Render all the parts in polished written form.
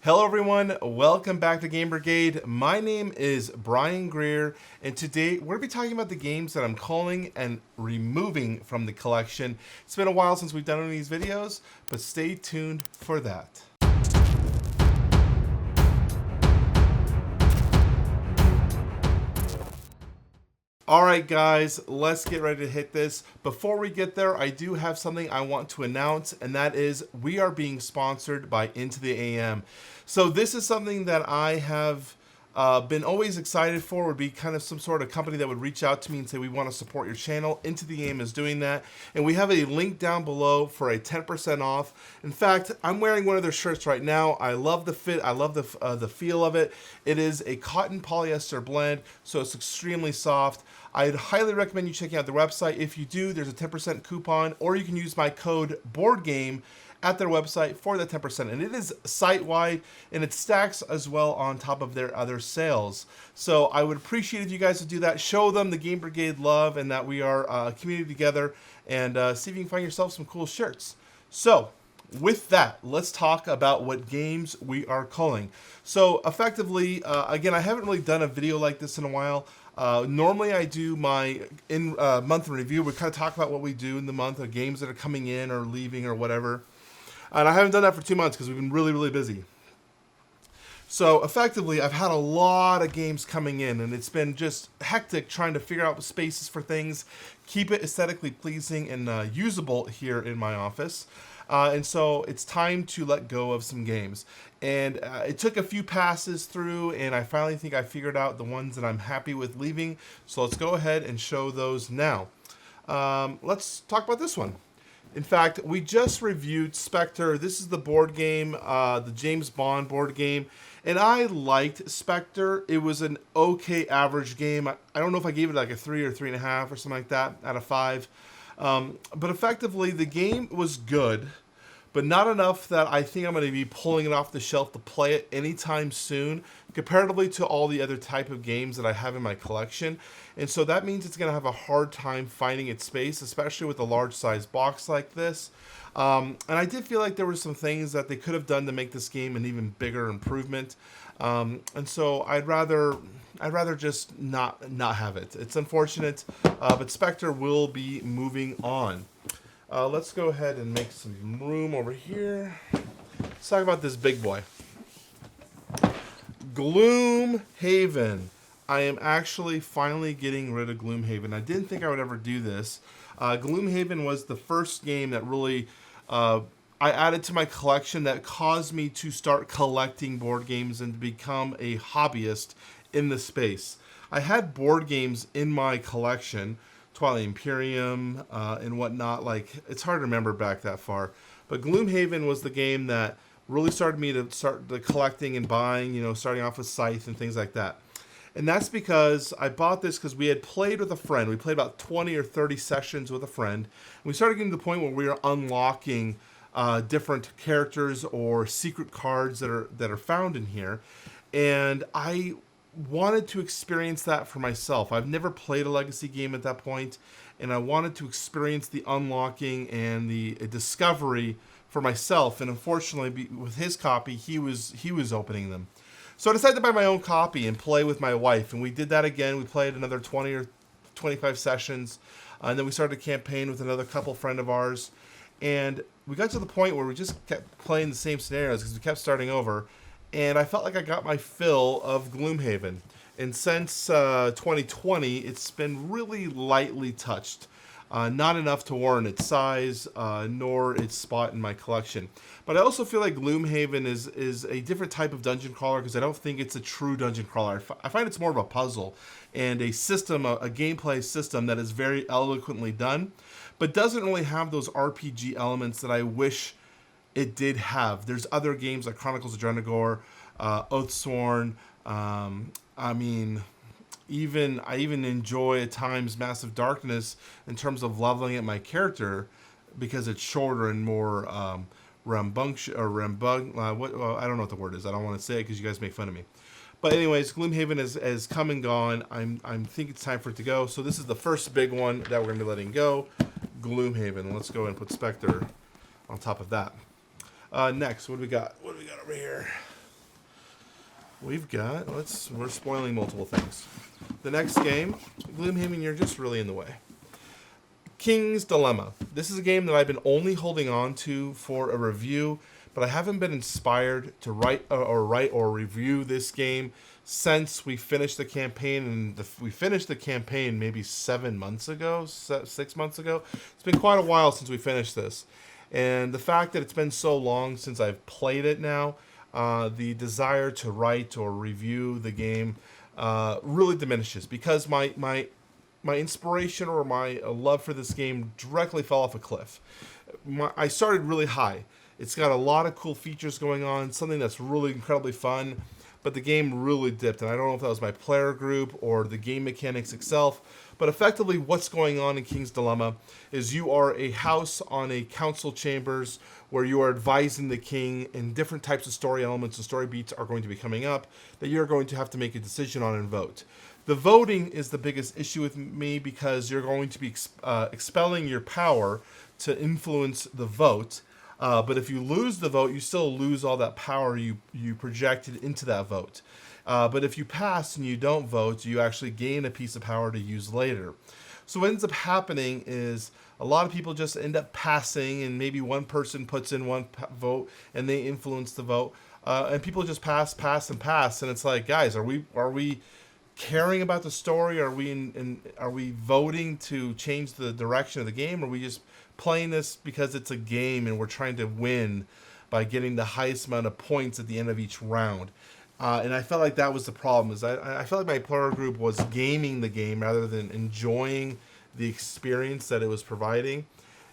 Hello everyone, welcome back to Game Brigade. My name is Brian Greer, and today we're going to be talking about the games that I'm culling and removing from the collection. It's been a while since we've done one of these videos, but stay tuned for that. Alright guys, let's get ready to hit this. Before we get there, I do have something I want to announce, and that is we are being sponsored by Into the AM. So this is something that I have been always excited for. Would be kind of some sort of company that would reach out to me and say we want to support your channel. Into the AM is doing that, and we have a link down below for a 10% off. In fact, I'm wearing one of their shirts right now. I love the fit. I love the feel of it. It is a cotton polyester blend, so it's extremely soft. I'd highly recommend you checking out their website. If you do, there's a 10% coupon, or you can use my code BOARDGAME at their website for the 10%. And it is site-wide, and it stacks as well on top of their other sales. So I would appreciate if you guys would do that. Show them the Game Brigade love and that we are a community together, and see if you can find yourself some cool shirts. So with that, let's talk about what games we are culling. So effectively, again, I haven't really done a video like this in a while. Normally I do my month in review. We kind of talk about what we do in the month, of games that are coming in or leaving or whatever. And I haven't done that for 2 months because we've been really, really busy. So effectively, I've had a lot of games coming in, and it's been just hectic trying to figure out spaces for things, keep it aesthetically pleasing and usable here in my office. And so it's time to let go of some games. And it took a few passes through, and I finally think I figured out the ones that I'm happy with leaving. So let's go ahead and show those now. Let's talk about this one. In fact, we just reviewed Specter. This is the board game, the James Bond board game. And I liked Specter. It was an okay average game. I don't know if I gave it like a 3 or 3.5 or something like that out of 5. But effectively, the game was good, but not enough that I think I'm going to be pulling it off the shelf to play it anytime soon, comparatively to all the other type of games that I have in my collection. And so that means it's going to have a hard time finding its space, especially with a large size box like this. And I did feel like there were some things that they could have done to make this game an even bigger improvement. And so I'd rather just not have it. It's unfortunate, but Specter will be moving on. Let's go ahead and make some room over here. Let's talk about this big boy. Gloomhaven. I am actually finally getting rid of Gloomhaven. I didn't think I would ever do this. Gloomhaven was the first game that really I added to my collection that caused me to start collecting board games and to become a hobbyist in the space. I had board games in my collection, Twilight Imperium and whatnot. Like, it's hard to remember back that far. But Gloomhaven was the game that really started me to start the collecting and buying, you know, starting off with Scythe and things like that. And that's because I bought this because we had played with a friend. We played about 20 or 30 sessions with a friend. And we started getting to the point where we were unlocking different characters or secret cards that are found in here. And I wanted to experience that for myself. I've never played a legacy game at that point, and I wanted to experience the unlocking and the discovery for myself. And unfortunately, with his copy, he was opening them. So I decided to buy my own copy and play with my wife, and we did that again. We played another 20 or 25 sessions, and then we started a campaign with another couple friend of ours, and we got to the point where we just kept playing the same scenarios because we kept starting over, and I felt like I got my fill of Gloomhaven. And since 2020, it's been really lightly touched. Not enough to warrant its size, nor its spot in my collection. But I also feel like Gloomhaven is a different type of dungeon crawler because I don't think it's a true dungeon crawler. I find it's more of a puzzle and a system, a gameplay system that is very eloquently done, but doesn't really have those RPG elements that I wish it did have. There's other games like Chronicles of Drenagor, Oathsworn. I mean, I even enjoy at times Massive Darkness in terms of leveling at my character because it's shorter and more rambunctious or I don't know what the word is. I don't want to say it because you guys make fun of me. But anyways, Gloomhaven has come and gone. I think it's time for it to go. So this is the first big one that we're going to be letting go. Gloomhaven. Let's go and put Specter on top of that. Next, what do we got? What do we got over here? we've got, we're spoiling multiple things. The next game, Gloomhaven, you're just really in the way. King's Dilemma. This is a game that I've been only holding on to for a review, but I haven't been inspired to write or review this game since we finished the campaign. And we finished the campaign maybe 7 months ago, 6 months ago. It's been quite a while since we finished this. And the fact that it's been so long since I've played it now, the desire to write or review the game really diminishes, because my inspiration or my love for this game directly fell off a cliff. I started really high. It's got a lot of cool features going on, something that's really incredibly fun, but the game really dipped, and I don't know if that was my player group or the game mechanics itself, but effectively what's going on in King's Dilemma is you are a house on a council chambers where you are advising the king, and different types of story elements and story beats are going to be coming up that you're going to have to make a decision on and vote. The voting is the biggest issue with me, because you're going to be expelling your power to influence the vote. But if you lose the vote, you still lose all that power you projected into that vote. But if you pass and you don't vote, you actually gain a piece of power to use later. So what ends up happening is a lot of people just end up passing, and maybe one person puts in one vote and they influence the vote. And people just pass. And it's like, guys, are we caring about the story? Are we voting to change the direction of the game? Or are we just playing this because it's a game and we're trying to win by getting the highest amount of points at the end of each round? And I felt like that was the problem. Is I felt like my player group was gaming the game rather than enjoying the experience that it was providing,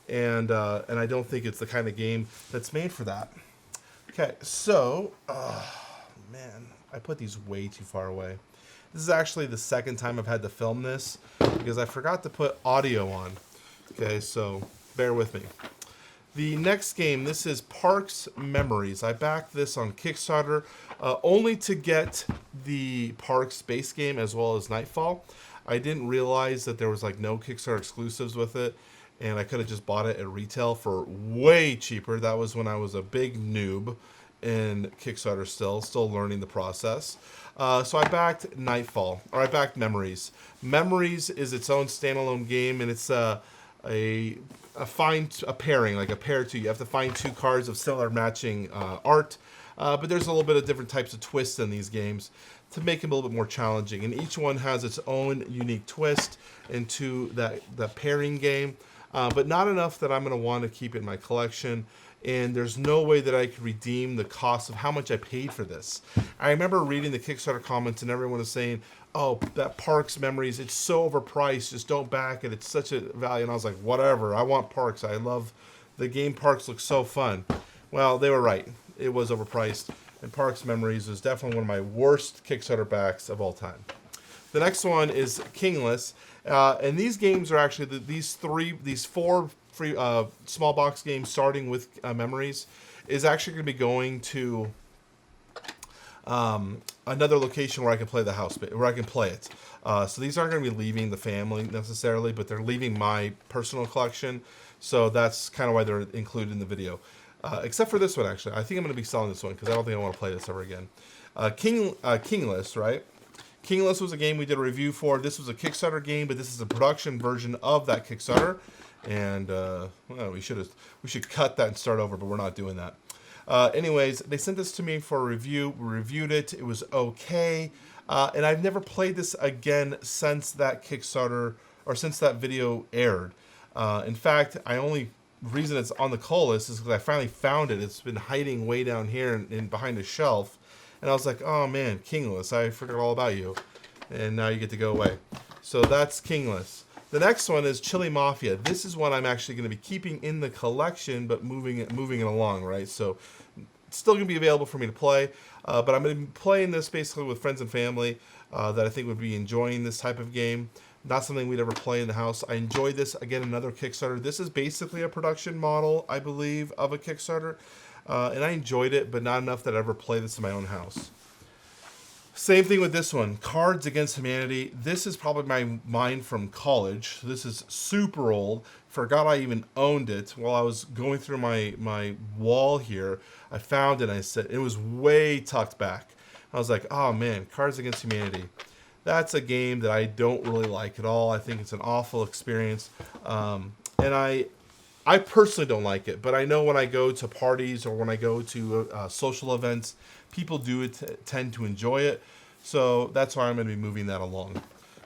and I don't think it's the kind of game that's made for that. Okay, so man, I put these way too far away. This is actually the second time I've had to film this because I forgot to put audio on. Okay, so bear with me. The next game, this is Parks Memories. I backed this on Kickstarter only to get the Parks base game as well as Nightfall. I didn't realize that there was like no Kickstarter exclusives with it, and I could have just bought it at retail for way cheaper. That was when I was a big noob in Kickstarter, still learning the process. So I backed Nightfall, or I backed Memories. Memories is its own standalone game, and it's a pairing, like a pair two. You have to find two cards of similar matching art, but there's a little bit of different types of twists in these games to make them a little bit more challenging, and each one has its own unique twist into that pairing game, but not enough that I'm going to want to keep it in my collection. And there's no way that I could redeem the cost of how much I paid for this. I remember reading the Kickstarter comments and everyone was saying, oh, that Parks Memories, it's so overpriced, just don't back it, it's such a value. And I was like, whatever, I want Parks. I love the game. Parks looks so fun. Well, they were right. It was overpriced. And Parks Memories was definitely one of my worst Kickstarter backs of all time. The next one is Kingless. And these games are actually, these four free small box games starting with Memories is actually going to be going to another location where I can play the house, where I can play it. So these aren't going to be leaving the family necessarily, but they're leaving my personal collection. So that's kind of why they're included in the video. Except for this one, actually. I think I'm going to be selling this one because I don't think I want to play this ever again. Kingless, right? Kingless was a game we did a review for. This was a Kickstarter game, but this is a production version of that Kickstarter. And well, we should cut that and start over, but we're not doing that. Anyways, they sent this to me for a review. We reviewed it. It was okay. And I've never played this again since that Kickstarter, or since that video aired. In fact, reason it's on the call list is because I finally found it. It's been hiding way down here in behind a shelf. And I was like, oh man, Kingless, I forgot all about you. And now you get to go away. So that's Kingless. The next one is Chile Mafia. This is one I'm actually going to be keeping in the collection, but moving it along, right? So it's still going to be available for me to play, but I'm going to be playing this basically with friends and family that I think would be enjoying this type of game. Not something we'd ever play in the house. I enjoyed this. Again, another Kickstarter. This is basically a production model, I believe, of a Kickstarter, and I enjoyed it, but not enough that I ever play this in my own house. Same thing with this one, Cards Against Humanity. This is probably mine from college. This is super old. Forgot I even owned it. While I was going through my wall here, I found it and I said, it was way tucked back. I was like, oh man, Cards Against Humanity. That's a game that I don't really like at all. I think it's an awful experience. And I personally don't like it, but I know when I go to parties or when I go to social events, people do tend to enjoy it. So that's why I'm going to be moving that along.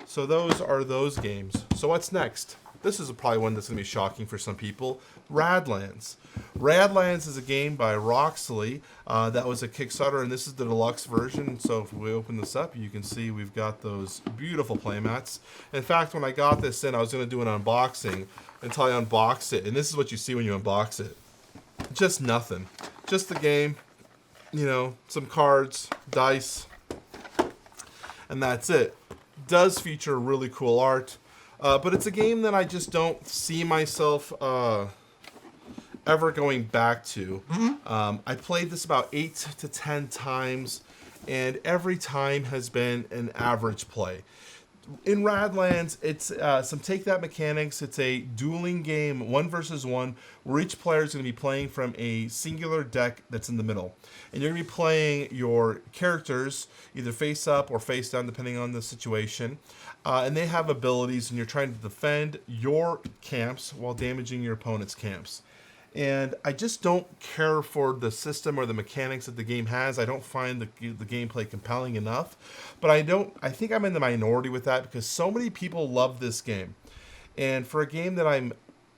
So those are those games. So what's next? This is probably one that's going to be shocking for some people. Radlands. Radlands is a game by Roxley that was a Kickstarter, and this is the deluxe version. So if we open this up, you can see we've got those beautiful playmats. In fact, when I got this in, I was going to do an unboxing until I unboxed it. And this is what you see when you unbox it. Just nothing. Just the game, you know, some cards, dice, and that's it. Does feature really cool art, but it's a game that I just don't see myself ever going back to. I played this about 8 to 10 times, and every time has been an average play. In Radlands, it's some take that mechanics. It's a dueling game, 1 versus 1, where each player is going to be playing from a singular deck that's in the middle. And you're going to be playing your characters either face up or face down, depending on the situation. And they have abilities, and you're trying to defend your camps while damaging your opponent's camps. And I just don't care for the system or the mechanics that the game has. I don't find the gameplay compelling enough. But I think I'm in the minority with that because so many people love this game. And for a game that I'm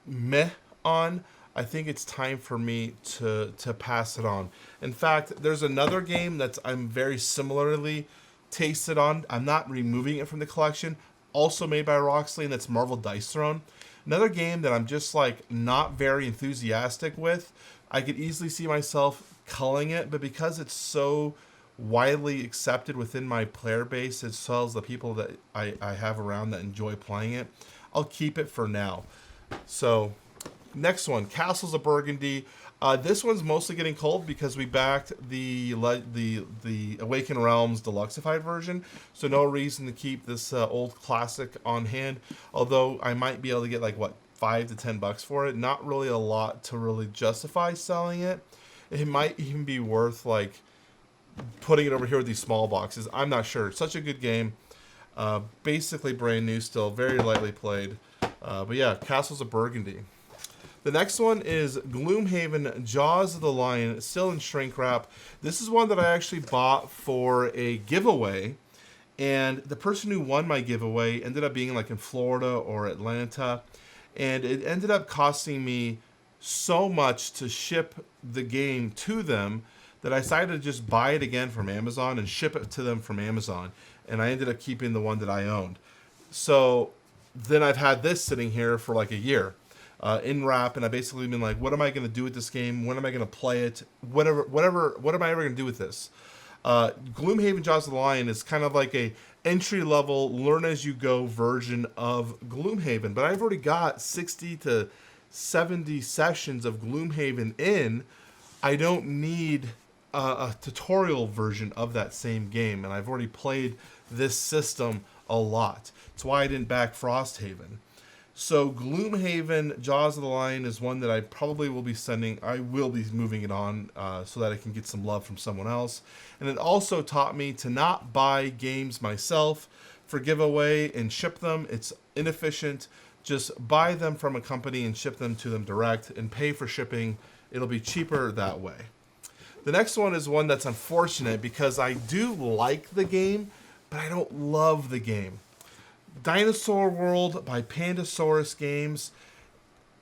meh on, I think it's time for me to pass it on. In fact, there's another game that's I'm very similarly tasted on. I'm not removing it from the collection. Also made by Roxley, and that's Marvel Dice Throne. Another game that I'm just like not very enthusiastic with. I could easily see myself culling it, but because it's so widely accepted within my player base, as well as the people that I have around that enjoy playing it, I'll keep it for now. So next one, Castles of Burgundy. This one's mostly getting cold because we backed the Awakened Realms Deluxified version, so no reason to keep this old classic on hand. Although I might be able to get like what, $5 to $10 for it. Not really a lot to really justify selling it. It might even be worth like putting it over here with these small boxes. I'm not sure. Such a good game. Basically brand new still, very lightly played. But yeah, Castles of Burgundy. The next one is Gloomhaven, Jaws of the Lion, still in shrink wrap. This is one that I actually bought for a giveaway, and the person who won my giveaway ended up being like in Florida or Atlanta, and it ended up costing me so much to ship the game to them that I decided to just buy it again from Amazon and ship it to them from Amazon, and I ended up keeping the one that I owned. So then I've had this sitting here for like a year. In wrap, and I basically been like, what am I going to do with this game? When am I going to play it? What am I ever going to do with this? Gloomhaven Jaws of the Lion is kind of like a entry-level, learn-as-you-go version of Gloomhaven, but I've already got 60 to 70 sessions of Gloomhaven in. I don't need a tutorial version of that same game, and I've already played this system a lot. That's why I didn't back Frosthaven. So Gloomhaven, Jaws of the Lion is one that I probably will be sending. I will be moving it on so that I can get some love from someone else. And it also taught me to not buy games myself for giveaway and ship them. It's inefficient. Just buy them from a company and ship them to them direct and pay for shipping. It'll be cheaper that way. The next one is one that's unfortunate because I do like the game, but I don't love the game. Dinosaur World by Pandasaurus Games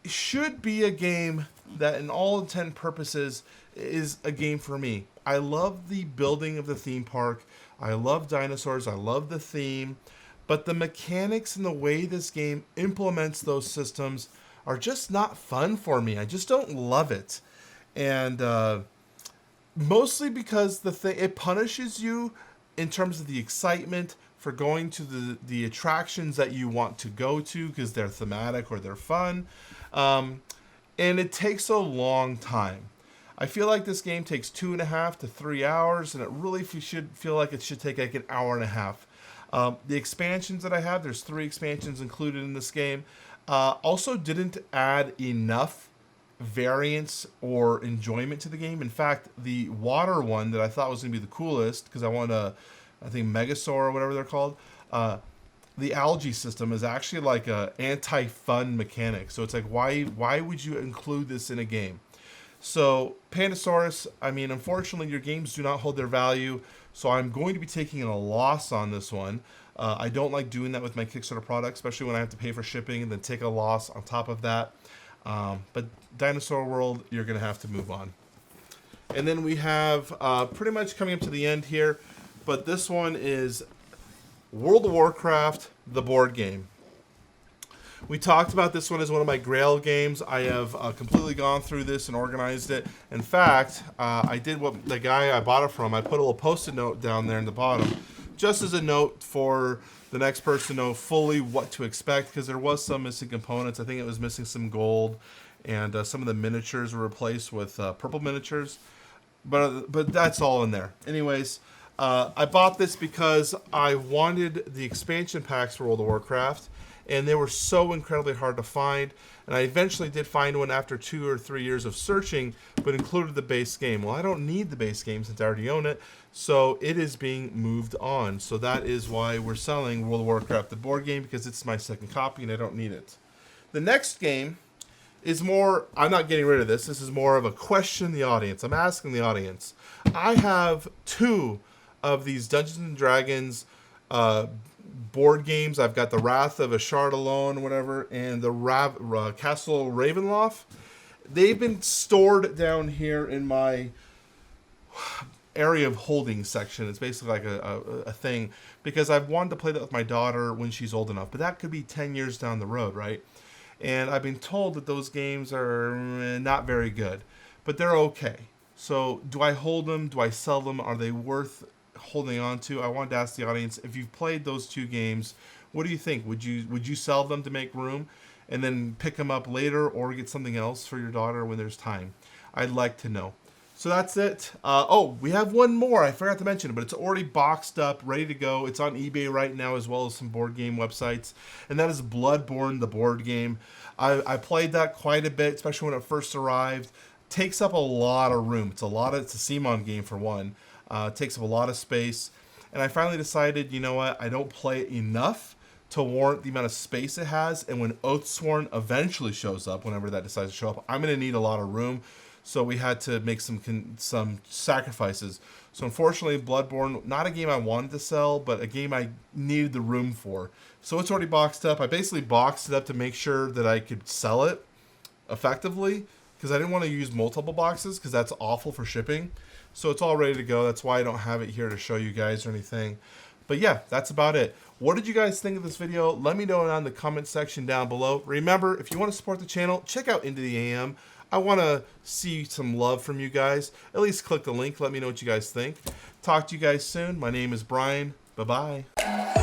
should be a game that in all intent and purposes is a game for me. I love the building of the theme park. I love dinosaurs. I love the theme. But the mechanics and the way this game implements those systems are just not fun for me. I just don't love it. And mostly because it punishes you in terms of the excitement for going to the attractions that you want to go to because they're thematic or they're fun. And it takes a long time. I feel like this game takes 2.5 to 3 hours, and it really should feel like it should take like an hour and a half. The expansions that I have, there's 3 expansions included in this game, also didn't add enough variance or enjoyment to the game. In fact, the water one that I thought was going to be the coolest, because I want I think Megasaur or whatever they're called, the algae system is actually like a anti-fun mechanic. So it's like, why would you include this in a game? So Pandasaurus, I mean, unfortunately, your games do not hold their value. So I'm going to be taking a loss on this one. I don't like doing that with my Kickstarter product, especially when I have to pay for shipping and then take a loss on top of that. But Dinosaur World, you're going to have to move on. And then we have pretty much coming up to the end here, but this one is World of Warcraft, the board game. We talked about this one as one of my Grail games. I have completely gone through this and organized it. In fact, I did what the guy I bought it from. I put a little post-it note down there in the bottom, just as a note for the next person to know fully what to expect, because there was some missing components. I think it was missing some gold, and some of the miniatures were replaced with purple miniatures. But that's all in there. Anyways, I bought this because I wanted the expansion packs for World of Warcraft, and they were so incredibly hard to find. And I eventually did find one after 2 or 3 years of searching, but included the base game. Well, I don't need the base game since I already own it, so it is being moved on. So that is why we're selling World of Warcraft, the board game, because it's my second copy and I don't need it. The next game is more, I'm not getting rid of this. This is more of a question the audience. I'm asking the audience. I have 2 of these Dungeons and Dragons board games. I've got the Wrath of Ashardalon, whatever, and the Castle Ravenloft. They've been stored down here in my area of holding section. It's basically like a thing, because I've wanted to play that with my daughter when she's old enough, but that could be 10 years down the road, right? And I've been told that those games are not very good, but they're okay. So do I hold them? Do I sell them? Are they worth holding on to? I wanted to ask the audience, if you've played those 2 games, what do you think? Would you sell them to make room and then pick them up later, or get something else for your daughter when there's time? I'd like to know. So that's it. Oh, we have one more. I forgot to mention it, but it's already boxed up, ready to go. It's on eBay right now, as well as some board game websites, and that is Bloodborne, the board game. I played that quite a bit, especially when it first arrived. Takes up a lot of room. It's a CMON game for one. Takes up a lot of space, and I finally decided, you know what, I don't play it enough to warrant the amount of space it has, and when Oathsworn eventually shows up, whenever that decides to show up, I'm going to need a lot of room, so we had to make some sacrifices. So unfortunately, Bloodborne, not a game I wanted to sell, but a game I needed the room for. So it's already boxed up. I basically boxed it up to make sure that I could sell it effectively, because I didn't want to use multiple boxes, because that's awful for shipping. So it's all ready to go. That's why I don't have it here to show you guys or anything. But yeah, that's about it. What did you guys think of this video? Let me know down in the comment section down below. Remember, if you want to support the channel, check out Into the AM. I want to see some love from you guys. At least click the link. Let me know what you guys think. Talk to you guys soon. My name is Brian. Bye-bye.